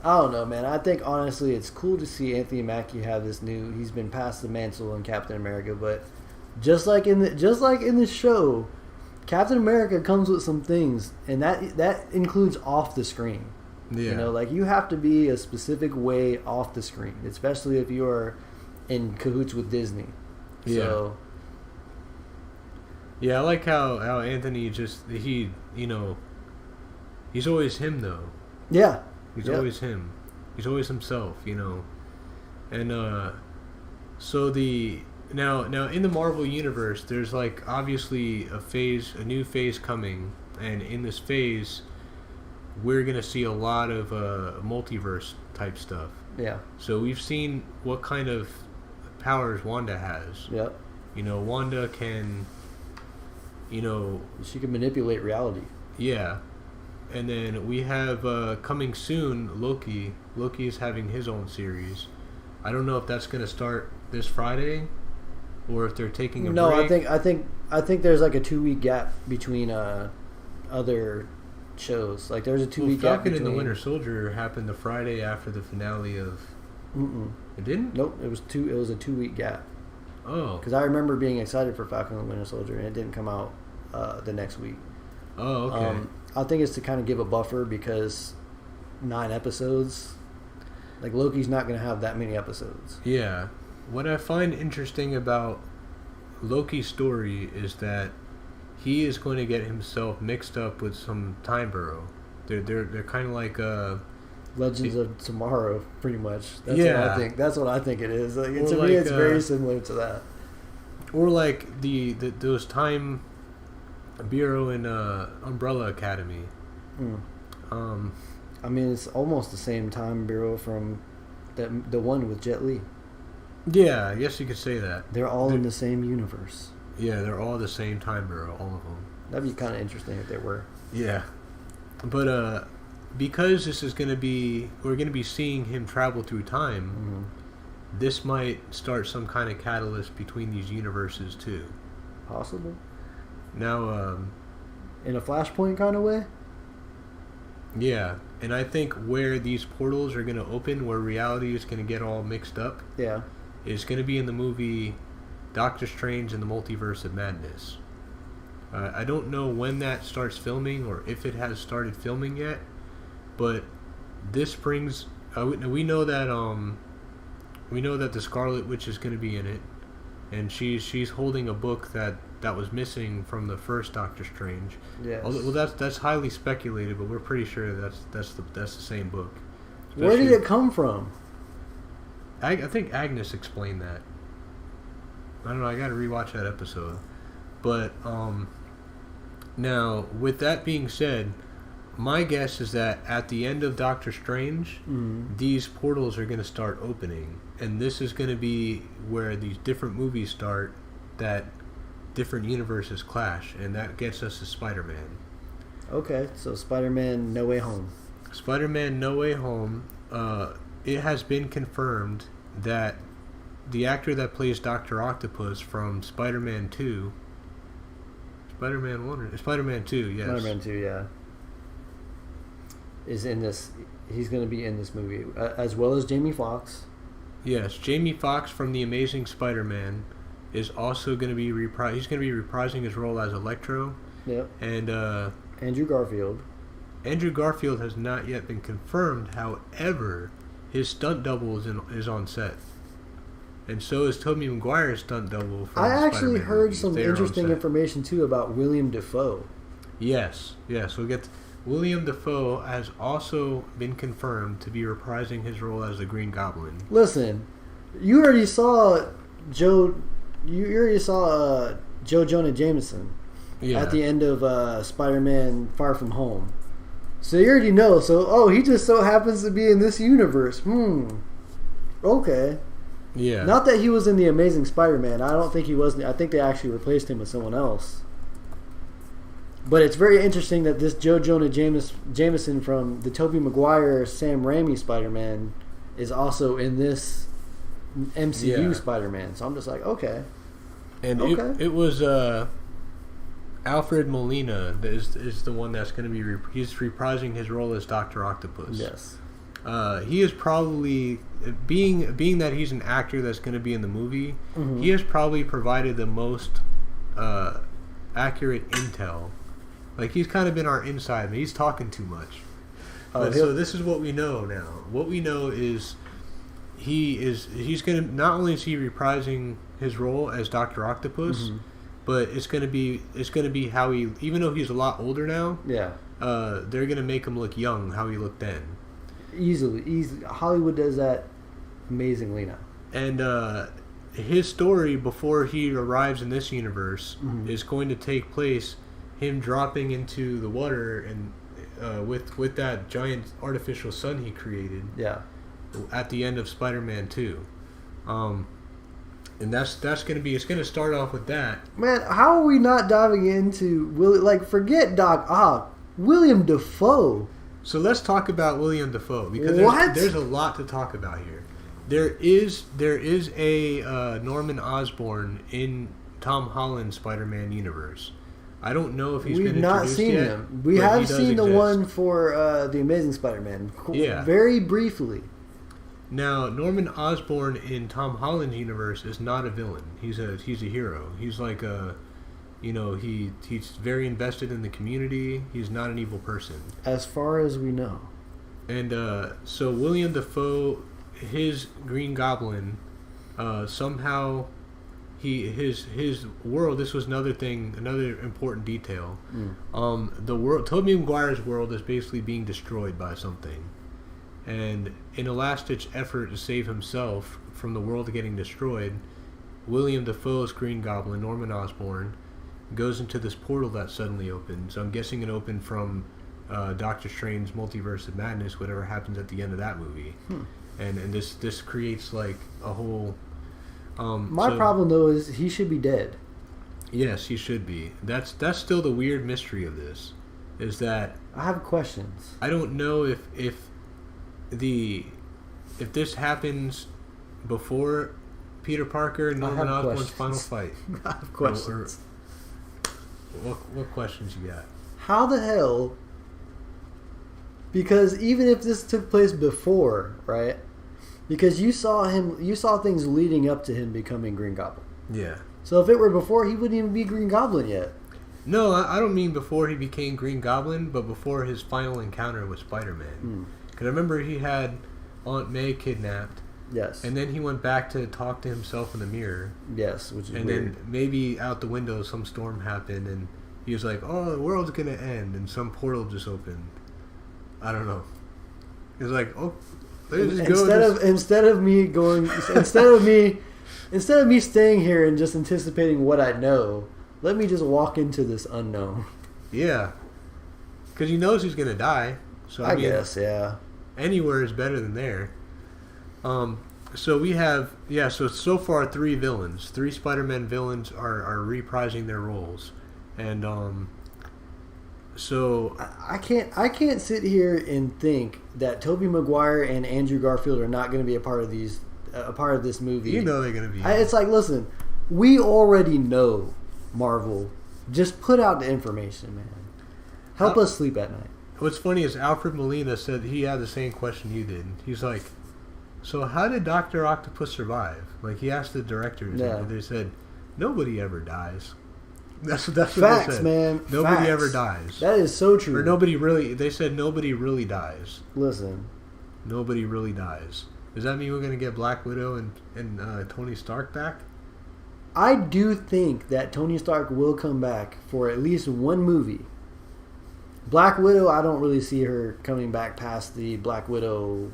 I don't know, man. I think honestly, it's cool to see Anthony Mackie have this new. He's been passed the mantle in Captain America, but just like in the show, Captain America comes with some things, and that includes off the screen. Yeah. Like you have to be a specific way off the screen, especially if you are in cahoots with Disney. Yeah. So, yeah, I like how Anthony he's always him though. Yeah. He's always him. He's always himself, And so now in the Marvel universe, there's like obviously a new phase coming, and in this phase, we're gonna see a lot of multiverse type stuff. Yeah. So we've seen what kind of powers Wanda has. Yep. Wanda can, she can manipulate reality. Yeah. And then we have coming soon Loki. Loki is having his own series. I don't know if that's going to start this Friday, or if they're taking a break. No, I think there's like a 2-week gap between other shows. Like there's a 2-week gap. Falcon and the Winter Soldier happened the Friday after the finale of. It didn't? Nope. It was a 2-week gap. Oh. Because I remember being excited for Falcon and the Winter Soldier, and it didn't come out the next week. Oh, okay. I think it's to kind of give a buffer because 9 episodes. Like Loki's not going to have that many episodes. Yeah. What I find interesting about Loki's story is that he is going to get himself mixed up with some time burrow. They're kind of like Legends of Tomorrow, pretty much. That's Yeah. what I think. That's what I think it is. Like, Or to like, me, it's very similar to that. or like those time bureau in Umbrella Academy. Mm. I mean, it's almost the same time bureau from the one with Jet Li. Yeah, I guess you could say that. They're all in the same universe. Yeah, they're all the same time bureau, all of them. That'd be kind of interesting if they were. Yeah, but because this is we're gonna be seeing him travel through time. Mm-hmm. This might start some kind of catalyst between these universes too. Possible. Now, In a Flashpoint kind of way? yeah, and I think where these portals are gonna open, where reality is gonna get all mixed up, Yeah. is gonna be in the movie Doctor Strange and the Multiverse of Madness. I don't know when that starts filming or if it has started filming yet, but this brings. We know that the Scarlet Witch is going to be in it, and she's holding a book that was missing from the first Doctor Strange. Yes. Well, that's highly speculated, but we're pretty sure that's the same book. Where did it come from? I think Agnes explained that. I don't know. I got to rewatch that episode, but now with that being said, my guess is that at the end of Doctor Strange, these portals are going to start opening, and this is going to be where these different movies start, that different universes clash, and that gets us to Spider-Man. Okay, so Spider-Man No Way Home. Spider-Man No Way Home, it has been confirmed that the actor that plays Dr. Octopus from Spider-Man 2... Spider-Man 1 or... Spider-Man 2, yes. Spider-Man 2, yeah. Is in this. He's going to be in this movie, as well as Jamie Foxx. Yes, Jamie Foxx from The Amazing Spider-Man is also going to be he's going to be reprising his role as Electro. Yep. And Andrew Garfield. Andrew Garfield has not yet been confirmed. However, his stunt double is on set. And so is Tobey Maguire's stunt double. From I actually Spider-Man heard movies. some They are on interesting set. information too about William Dafoe. Yes. We'll get William Dafoe has also been confirmed to be reprising his role as the Green Goblin. Listen, you already saw Joe. You already saw Joe Jonah Jameson at the end of Spider-Man: Far From Home. So you already know. So he just so happens to be in this universe. Okay. Yeah. Not that he was in the Amazing Spider-Man. I don't think he was. I think they actually replaced him with someone else. But it's very interesting that this Joe Jonah Jameson from the Tobey Maguire, Sam Raimi Spider-Man is also in this MCU Spider-Man. So I'm just like, okay. And it was Alfred Molina that is the one that's going to be he's reprising his role as Dr. Octopus. Yes. He is probably being that he's an actor that's going to be in the movie. Mm-hmm. He has probably provided the most accurate intel. Like, he's kind of been our inside man. He's talking too much. So this is what we know now. What we know is he's going to, not only is he reprising his role as Dr. Octopus, but it's going to be how he, even though he's a lot older now, they're going to make him look young how he looked then. Easily. Hollywood does that amazingly now. And his story before he arrives in this universe is going to take place him dropping into the water and with that giant artificial sun he created. Yeah. At the end of Spider-Man 2. And that's going to be, it's going to start off with that. Man, how are we not diving into forget Doc Ock, William Dafoe. So let's talk about William Dafoe, because there's a lot to talk about here. There is a Norman Osborn in Tom Holland's Spider-Man universe. I don't know if he's been introduced yet. We've not seen him. We have seen the one for the Amazing Spider-Man. Yeah. Very briefly. Now, Norman Osborn in Tom Holland's universe is not a villain. He's a hero. He's like he's very invested in the community. He's not an evil person. As far as we know. And so William Dafoe, his Green Goblin, somehow his world. This was another important detail. The world, Tobey Maguire's world, is basically being destroyed by something, and in a last-ditch effort to save himself from the world getting destroyed, William Dafoe's Green Goblin, Norman Osborn, goes into this portal that suddenly opens. I'm guessing it opened from Doctor Strange's Multiverse of Madness, whatever happens at the end of that movie, and this creates like a whole. My problem though is he should be dead. Yes, he should be. That's still the weird mystery of this, is that I have questions. I don't know if this happens before Peter Parker and Norman Osborn's final fight. I have questions. What questions you got? How the hell? Because even if this took place before, right? Because you saw things leading up to him becoming Green Goblin. Yeah. So if it were before, he wouldn't even be Green Goblin yet. No, I don't mean before he became Green Goblin, but before his final encounter with Spider-Man. Because I remember he had Aunt May kidnapped. Yes. And then he went back to talk to himself in the mirror. Yes, which is and weird. And then maybe out the window some storm happened, and he was like, "Oh, the world's gonna end," and some portal just opened. I don't know. He was like, "Oh." Instead of me staying here and just anticipating what I know, let me just walk into this unknown. Yeah, because he knows he's gonna die. So I mean, guess, yeah. Anywhere is better than there. So we have so far 3 villains, 3 Spider-Man villains are reprising their roles, and so I can't sit here and think that Tobey Maguire and Andrew Garfield are not going to be a part of this movie. You know they're going to be. It's like, listen, we already know Marvel. Just put out the information, man. Help us sleep at night. What's funny is Alfred Molina said he had the same question you did. He's like, so how did Dr. Octopus survive? Like, he asked the directors, and they said, nobody ever dies. That's what Facts, they said. Man. Nobody ever dies. That is so true. Or they said nobody really dies. Listen. Nobody really dies. Does that mean we're going to get Black Widow and Tony Stark back? I do think that Tony Stark will come back for at least one movie. Black Widow, I don't really see her coming back past the Black Widow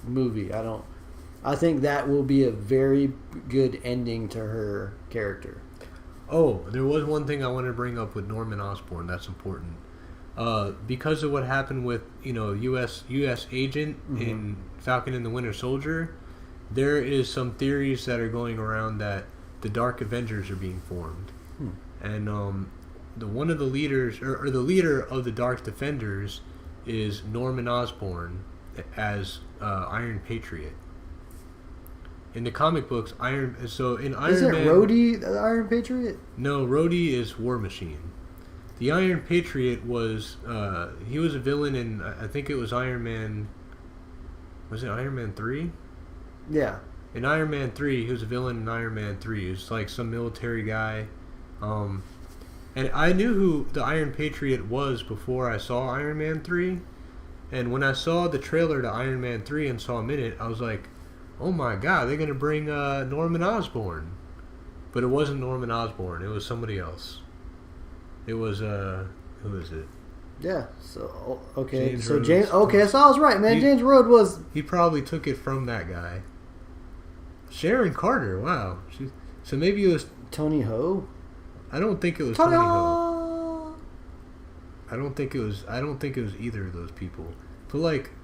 movie. I think that will be a very good ending to her character. Oh, there was one thing I wanted to bring up with Norman Osborn that's important. Because of what happened with, U.S. agent in Falcon and the Winter Soldier, there is some theories that are going around that the Dark Avengers are being formed. And one of the leaders, or the leader of the Dark Defenders, is Norman Osborn as Iron Patriot. In the comic books, Iron Man... Isn't Rhodey the Iron Patriot? No, Rhodey is War Machine. The Iron Patriot was... he was a villain in... I think it was Iron Man... Was it Iron Man 3? Yeah. In Iron Man 3, he was a villain in Iron Man 3. He was like some military guy. And I knew who the Iron Patriot was before I saw Iron Man 3. And when I saw the trailer to Iron Man 3 and saw him in it, I was like... Oh my God, they're going to bring Norman Osborn. But it wasn't Norman Osborn. It was somebody else. It was, who is it? Yeah, so, okay. James so Rhodes. James, okay, so I was right, man. James Rhodes was... He probably took it from that guy. Sharon Carter, wow. So maybe it was... Tony Ho? I don't think it was Tony Ho. I don't think it was either of those people.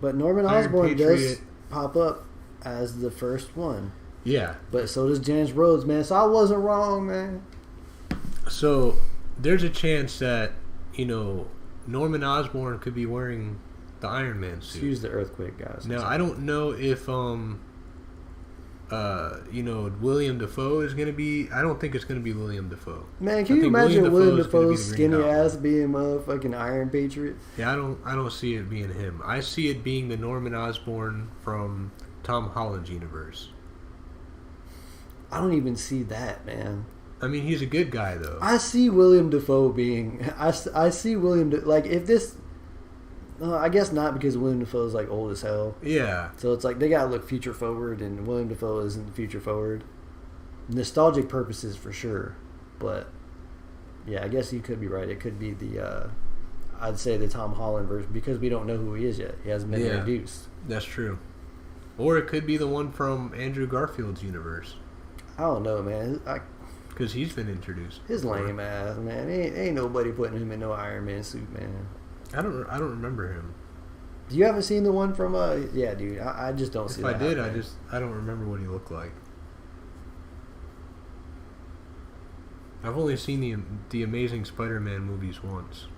But Norman Osborn does pop up as the first one. Yeah. But so does James Rhodes, man. So I wasn't wrong, man. So there's a chance that, Norman Osborn could be wearing the Iron Man suit. Excuse the earthquake, guys. Now, I don't know if, William Dafoe is going to be... I don't think it's going to be William Dafoe. Man, can you imagine William Dafoe's skinny ass being motherfucking Iron Patriot? Yeah, I don't see it being him. I see it being the Norman Osborn from... Tom Holland's universe. I don't even see that, man. I mean, he's a good guy, though. I see William Dafoe being... I see William... if this... I guess not, because William Dafoe is, old as hell. Yeah. So it's they gotta look future forward, and William Dafoe isn't future forward. nostalgic purposes for sure. But yeah, I guess you could be right. It could be the I'd say the Tom Holland version because we don't know who he is yet. He hasn't been introduced. That's true. Or it could be the one from Andrew Garfield's universe. I don't know, man. Because he's been introduced. His lame ass, man. Ain't nobody putting him in no Iron Man suit, man. I don't remember him. You haven't seen the one from yeah, dude. I just don't see that. If I did, happening. I don't remember what he looked like. I've only seen the Amazing Spider-Man movies once.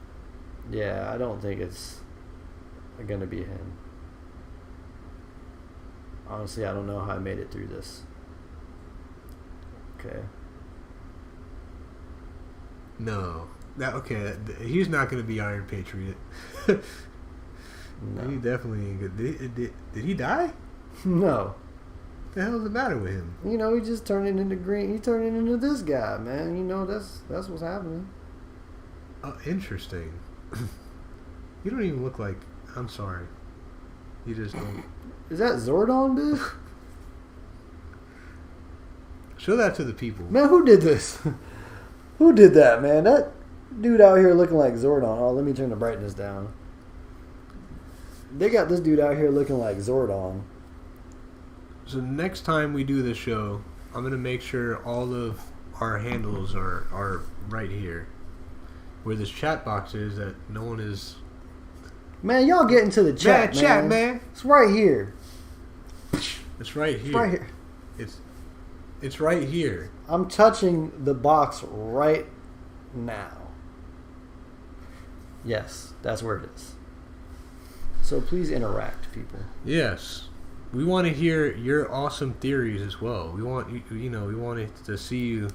Yeah, I don't think it's gonna be him. Honestly, I don't know how I made it through this. Okay. No. He's not going to be Iron Patriot. No. He definitely ain't good. Did he die? No. What the hell is the matter with him? You know, he just turned it into green. He turned it into this guy, man. You know, that's what's happening. Oh, interesting. You don't even look like... I'm sorry. You just don't... Is that Zordon, dude? Show that to the people. Man, who did this? Who did that, man? That dude out here looking like Zordon. Oh, let me turn the brightness down. They got this dude out here looking like Zordon. So next time we do the show, I'm going to make sure all of our handles are right here. Where this chat box is that no one is... Man, y'all get into the chat, man. Chat, man. It's right here. It's right here. It's right here. It's right here. I'm touching the box right now. Yes, that's where it is. So please interact, people. Yes. We want to hear your awesome theories as well. We want we wanted to see you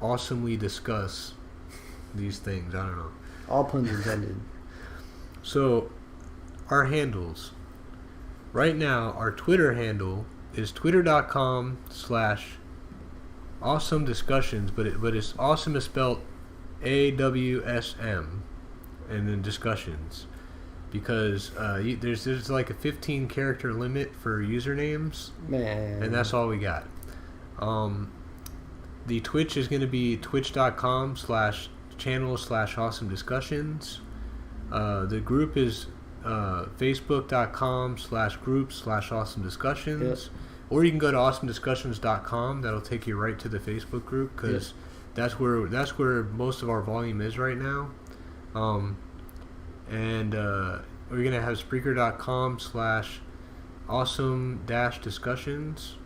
awesomely discuss these things. I don't know. All puns intended. So, our handles. Right now, our Twitter handle is twitter.com/awesome discussions, but it's awesome is spelled AWSM and then discussions. Because there's like a 15 character limit for usernames, man, and that's all we got. The Twitch is going to be twitch.com/channel/awesome discussions. The group is facebook.com/group/awesome discussions, or you can go to awesomediscussions.com. That'll take you right to the Facebook group because that's where most of our volume is right now. And we're going to have Spreaker.com/awesome-discussions.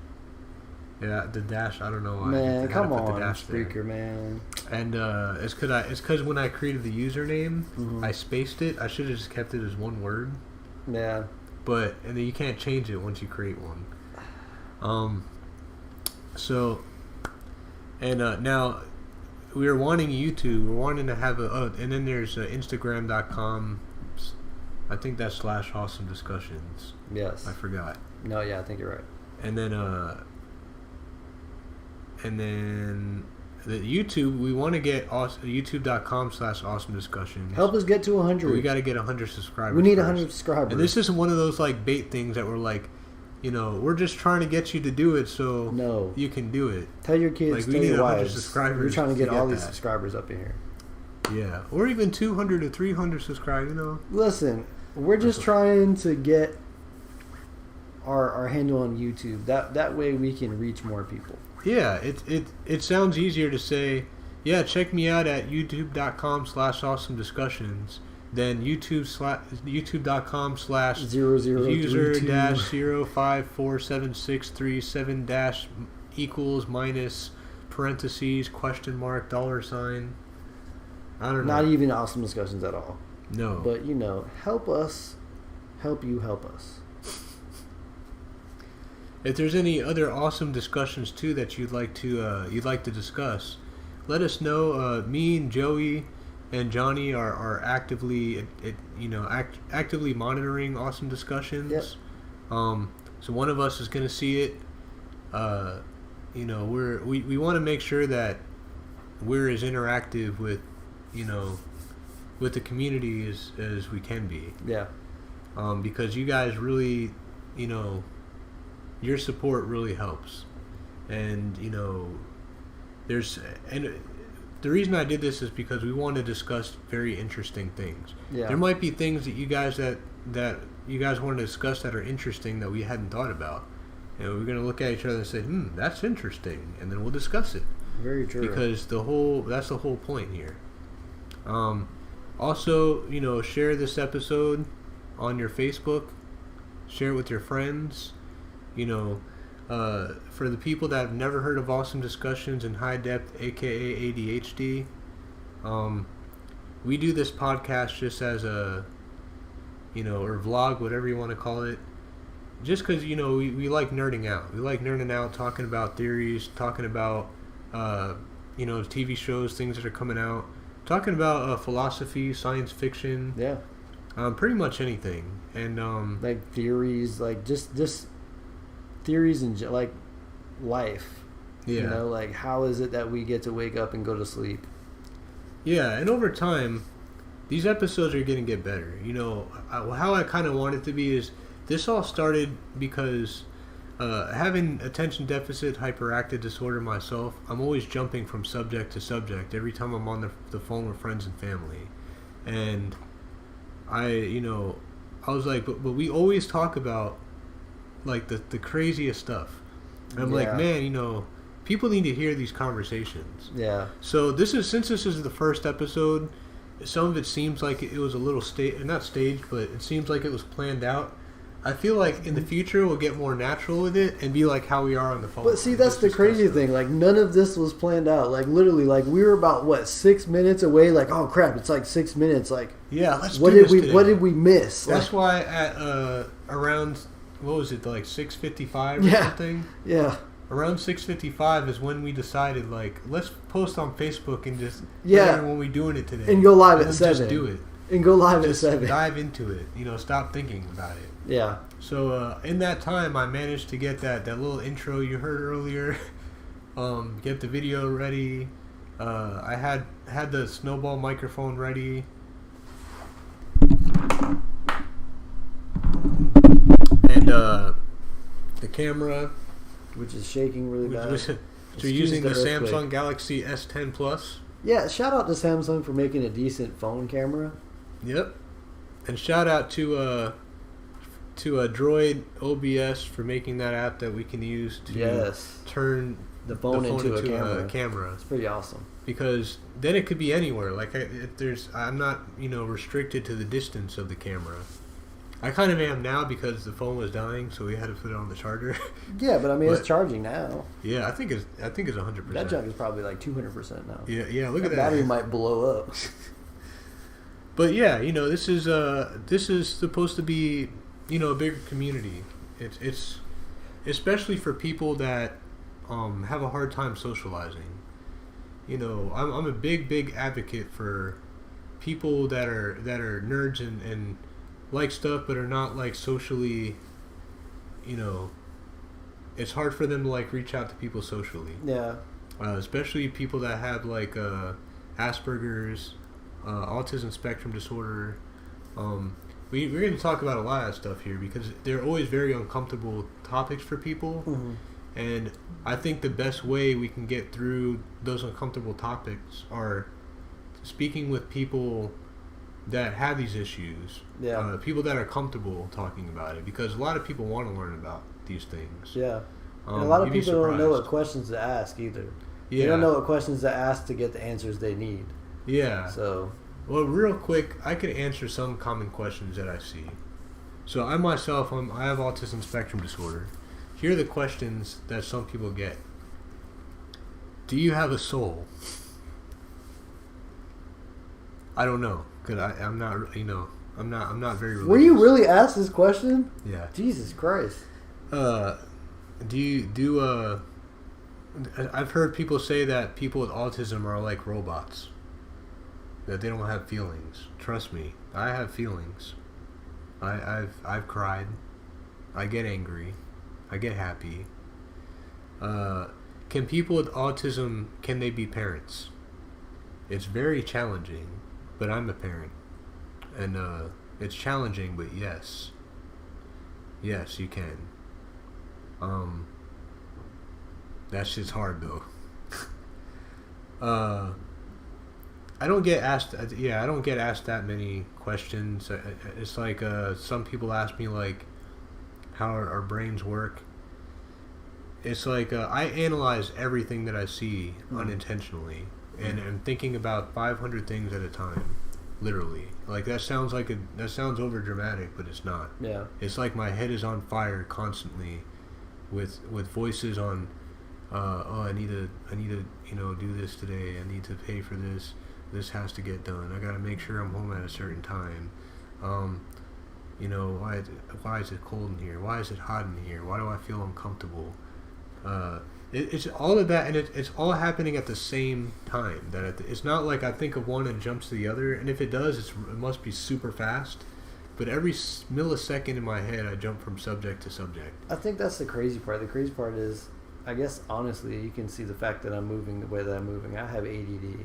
Yeah, the dash, I don't know why. Man, come on, the dash Spreaker, there. man. And it's because when I created the username, I spaced it. I should have just kept it as one word. Yeah. And then you can't change it once you create one. So, and now... We were wanting YouTube. We're wanting to have and then there's Instagram.com. I think that's /awesome discussions. Yes. I forgot. No, yeah, I think you're right. And then the YouTube. We want to get YouTube.com/awesome discussions. Help us get to 100. We got to get 100 subscribers. We need first. 100 subscribers. And this isn't one of those like bait things that we're like, we're just trying to get you to do it so you can do it. Tell your kids, like, tell we need your 100 wives. subscribers. We're trying to get all these that. subscribers up in here. Yeah, or even 200 or 300 subscribers. Listen, we're just trying to get our handle on YouTube. That way we can reach more people. Yeah, it sounds easier to say, yeah, check me out at youtube.com/awesome discussions than youtube.com/user-05476337- equals minus parentheses $? I don't know. Not even awesome discussions at all. No. But help us help you help us. If there's any other awesome discussions too that you'd like to discuss, let us know. Me and Joey and Johnny are actively actively monitoring awesome discussions. Yep. So one of us is going to see it. We want to make sure that we're as interactive with the community as we can be. Yeah. Because you guys really, your support really helps. and and the reason I did this is because we want to discuss very interesting things. Yeah. There might be things that you guys want to discuss that are interesting that we hadn't thought about. And we're going to look at each other and say, that's interesting. And then we'll discuss it. Very true. Because that's the whole point here. Also, share this episode on your Facebook. Share it with your friends. For the people that have never heard of Awesome Discussions in High Depth, aka ADHD, we do this podcast just as a, or vlog, whatever you want to call it, just because, we like nerding out. We like nerding out, talking about theories, talking about, TV shows, things that are coming out, talking about philosophy, science fiction. Yeah. Pretty much anything. And, like theories, like just theories and like life. Yeah. Like how is it that we get to wake up and go to sleep? Yeah, and over time, these episodes are going to get better. How I kind of want it to be is this all started because having attention deficit hyperactive disorder myself, I'm always jumping from subject to subject every time I'm on the phone with friends and family. And I was like, but we always talk about like the craziest stuff. And I'm like, man, people need to hear these conversations. Yeah. So since this is the first episode, some of it seems like it was a little not staged, but it seems like it was planned out. I feel like in the future we'll get more natural with it and be like how we are on the phone. But see, that's the crazy thing. Like none of this was planned out. Like literally, like we were about 6 minutes away. Like, oh crap, it's like 6 minutes. Like, yeah, what did we miss? That's why at around what was it, like 6:55 or something? Yeah. Around 6:55 is when we decided, like, let's post on Facebook and just when we're doing it today and go live at 7. Just do it. And go live just at 7. Dive into it. Stop thinking about it. Yeah. So in that time, I managed to get that little intro you heard earlier. Get the video ready. I had the snowball microphone ready. And the camera, which is shaking really bad. So you're using the Samsung Galaxy S10 Plus. Yeah, shout out to Samsung for making a decent phone camera. Yep. And shout out to Droid OBS for making that app that we can use to turn the phone into a camera. It's pretty awesome. Because then it could be anywhere. Like I'm not restricted to the distance of the camera. I kind of am now because the phone was dying, so we had to put it on the charger. Yeah, but I mean it's charging now. Yeah, I think it's 100%. That junk is probably like 200% now. Yeah. Look at that. Battery might blow up. But yeah, this is supposed to be a bigger community. It's especially for people that have a hard time socializing. I'm a big advocate for people that are nerds and like stuff but are not like socially, it's hard for them to like reach out to people socially. Yeah. Especially people that have like Asperger's, autism spectrum disorder. We're going to talk about a lot of stuff here because they're always very uncomfortable topics for people. Mm-hmm. And I think the best way we can get through those uncomfortable topics are speaking with people that have these issues. Yeah. People that are comfortable talking about it, because a lot of people want to learn about these things. Yeah. And a lot of people don't know what questions to ask either. Yeah. They don't know what questions to ask to get the answers they need. Yeah. So. Well, real quick, I could answer some common questions that I see. So I myself, I have autism spectrum disorder. Here are the questions that some people get. Do you have a soul? I don't know, because I'm not, I'm not very religious. Were you really asked this question? Yeah. Jesus Christ. I've heard people say that people with autism are like robots. That they don't have feelings. Trust me, I have feelings. I've cried. I get angry. I get happy. Can people with autism, can they be parents? It's very challenging, but I'm a parent. And it's challenging, but yes. Yes, you can. That shit's hard though. I don't get asked. Yeah, I don't get asked that many questions. It's like some people ask me like how our brains work. It's like I analyze everything that I see unintentionally, and I'm thinking about 500 things at a time, literally. Like that sounds over dramatic, but it's not. Yeah. It's like my head is on fire constantly, with voices on. I need to do this today. I need to pay for this. This has to get done. I got to make sure I'm home at a certain time. Why is it cold in here? Why is it hot in here? Why do I feel uncomfortable? It's all of that, and it's all happening at the same time. It's not like I think of one and jumps to the other, and if it does, it must be super fast. But every millisecond in my head, I jump from subject to subject. I think that's the crazy part. The crazy part is, I guess, honestly, you can see the fact that I'm moving the way that I'm moving. I have ADD.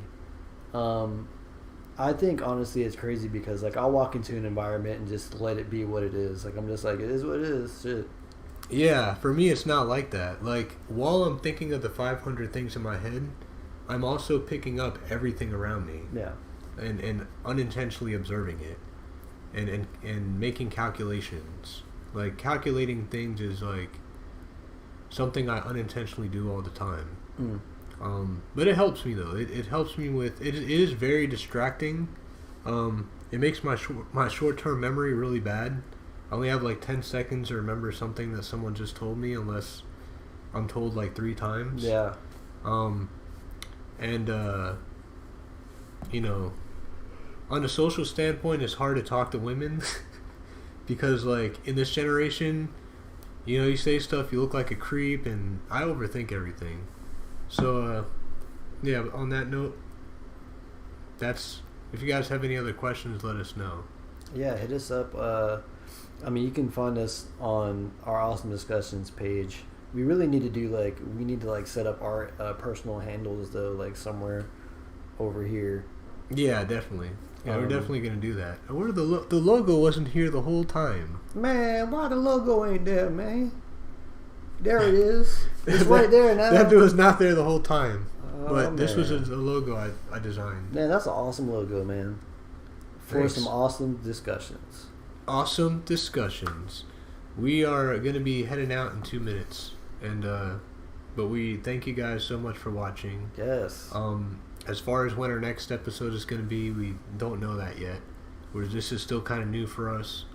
I think, honestly, it's crazy because, like, I'll walk into an environment and just let it be what it is. Like, I'm just like, it is what it is. Shit. Yeah, for me, it's not like that. Like, while I'm thinking of the 500 things in my head, I'm also picking up everything around me. Yeah. And unintentionally observing it. And making calculations. Like, calculating things is, like, something I unintentionally do all the time. But it helps me, though. It helps me with... It is very distracting. It makes my short-term memory really bad. I only have like 10 seconds to remember something that someone just told me, unless I'm told like 3 times. Yeah. On a social standpoint, it's hard to talk to women because, like, in this generation, you say stuff, you look like a creep, and I overthink everything. So, on that note, if you guys have any other questions, let us know. Yeah, hit us up. You can find us on our Awesome Discussions page. We really need to set up our personal handles, though, like somewhere over here. Yeah, definitely. Yeah, we're definitely going to do that. Where the logo wasn't here the whole time. Man, why the logo ain't there, man? There it is. It's right there now. That was not there the whole time. But this was a logo I designed. Man, that's an awesome logo, man. For some awesome discussions. Awesome discussions. We are going to be heading out in 2 minutes. But we thank you guys so much for watching. Yes. As far as when our next episode is going to be, we don't know that yet. This is still kind of new for us.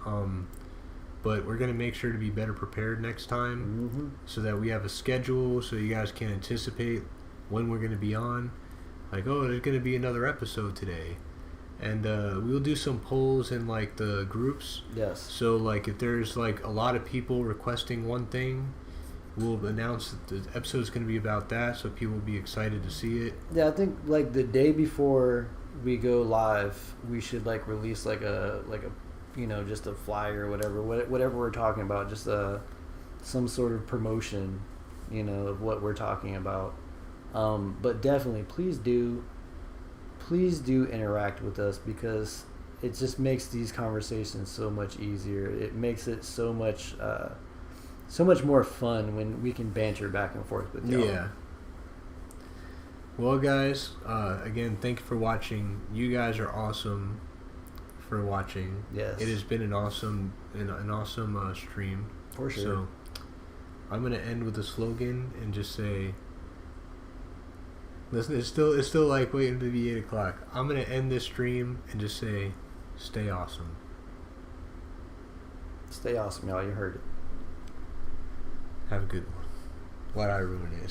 But we're going to make sure to be better prepared next time, so that we have a schedule, so you guys can anticipate when we're going to be on. Like, there's going to be another episode today. And we'll do some polls in, like, the groups. Yes. So, like, if there's, like, a lot of people requesting one thing, we'll announce that the episode is going to be about that, so people will be excited to see it. Yeah, I think, like, the day before we go live, we should, like, release, like a just a flyer or whatever we're talking about, just some sort of promotion, of what we're talking about. But definitely, please do interact with us, because it just makes these conversations so much easier. It makes it so much more fun when we can banter back and forth with y'all. Yeah. Well, guys, again, thank you for watching. You guys are awesome for watching. Yes. It has been an awesome stream. For sure. So I'm gonna end with a slogan and just say, listen, it's still like waiting to be 8 o'clock. I'm gonna end this stream and just say, stay awesome. Stay awesome, y'all. You heard it. Have a good one. Why'd I ruin it?